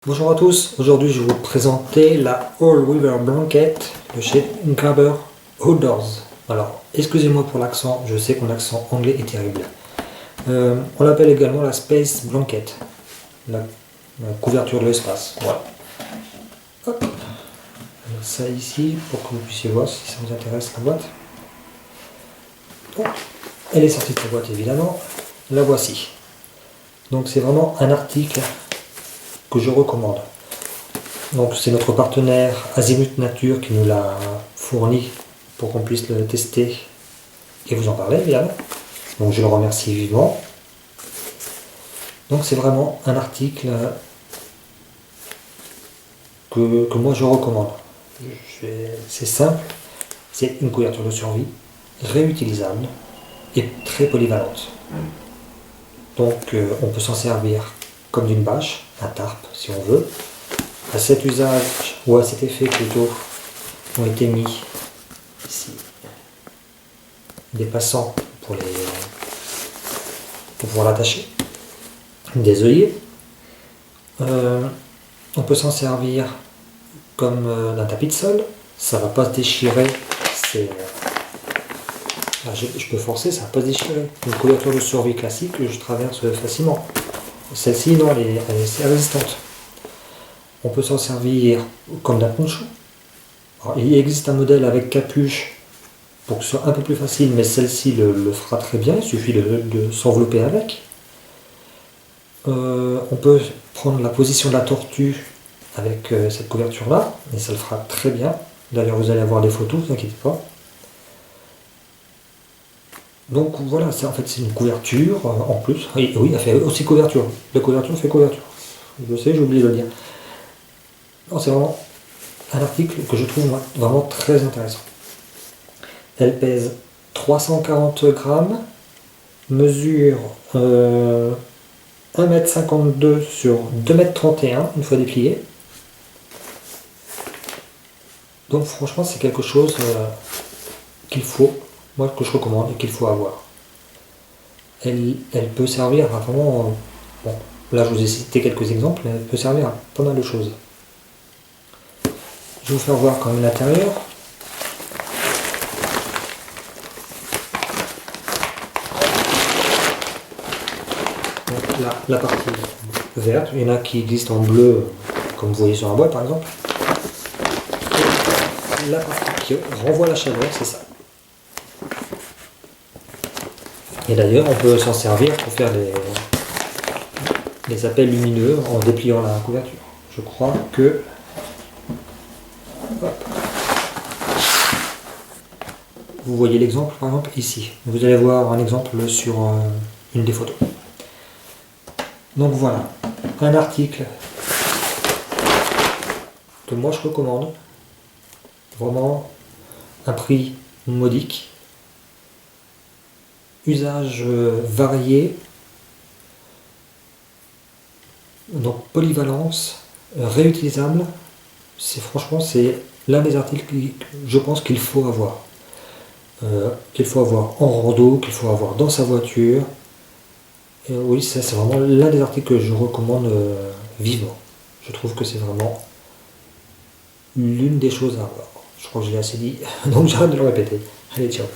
Bonjour à tous, aujourd'hui je vais vous présenter la All Weather Blanket de chez Grabber Outdoors. Alors, excusez-moi pour l'accent, je sais que mon accent anglais est terrible. On l'appelle également la Space Blanket, la couverture de l'espace. Voilà. Hop. Ça ici pour que vous puissiez voir si ça vous intéresse la boîte. Bon. Elle est sortie de la boîte évidemment, la voici. Donc c'est vraiment un article que je recommande. Donc c'est notre partenaire Azimut Nature qui nous l'a fourni pour qu'on puisse le tester et vous en parler évidemment. Donc je le remercie vivement. Donc c'est vraiment un article que moi je recommande. C'est simple, c'est une couverture de survie, réutilisable et très polyvalente. Donc on peut s'en servir comme d'une bâche, un tarp si on veut. À cet usage, ou à cet effet plutôt, ont été mis ici des passants pour pouvoir l'attacher, des œillets. On peut s'en servir comme d'un tapis de sol, ça ne va pas se déchirer. Je peux forcer, ça ne va pas se déchirer. Une couverture de survie classique, je traverse facilement. Celle-ci, non, elle est résistante. On peut s'en servir comme d'un poncho. Alors, il existe un modèle avec capuche pour que ce soit un peu plus facile, mais celle-ci le fera très bien, il suffit de s'envelopper avec. On peut prendre la position de la tortue avec cette couverture-là, et ça le fera très bien. D'ailleurs, vous allez avoir des photos, ne vous inquiétez pas. Donc voilà, en fait c'est une couverture en plus. Oui, elle fait aussi couverture. La couverture fait couverture. Je sais, j'ai oublié de le dire. C'est vraiment un article que je trouve vraiment très intéressant. Elle pèse 340 grammes, mesure 1,52 m sur 2,31 m une fois dépliée. Donc franchement c'est quelque chose qu'il faut, moi que je recommande et qu'il faut avoir. Elle peut servir à vraiment, bon, là je vous ai cité quelques exemples, mais elle peut servir à pas mal de choses. Je vais vous faire voir quand même l'intérieur. Donc là, la partie verte, il y en a qui existent en bleu, comme vous voyez sur la boîte par exemple. Et la partie qui renvoie la chaleur, c'est ça. Et d'ailleurs, on peut s'en servir pour faire des appels lumineux en dépliant la couverture. Je crois que... Hop. Vous voyez l'exemple par exemple ici. Vous allez voir un exemple sur une des photos. Donc voilà, un article que moi je recommande. Vraiment un prix modique. Usage varié. Donc polyvalence, réutilisable. Franchement c'est l'un des articles que je pense qu'il faut avoir. Qu'il faut avoir en rando, qu'il faut avoir dans sa voiture. Et oui, c'est vraiment l'un des articles que je recommande vivement. Je trouve que c'est vraiment l'une des choses à avoir. Je crois que je l'ai assez dit, donc j'arrête de le répéter. Allez, ciao.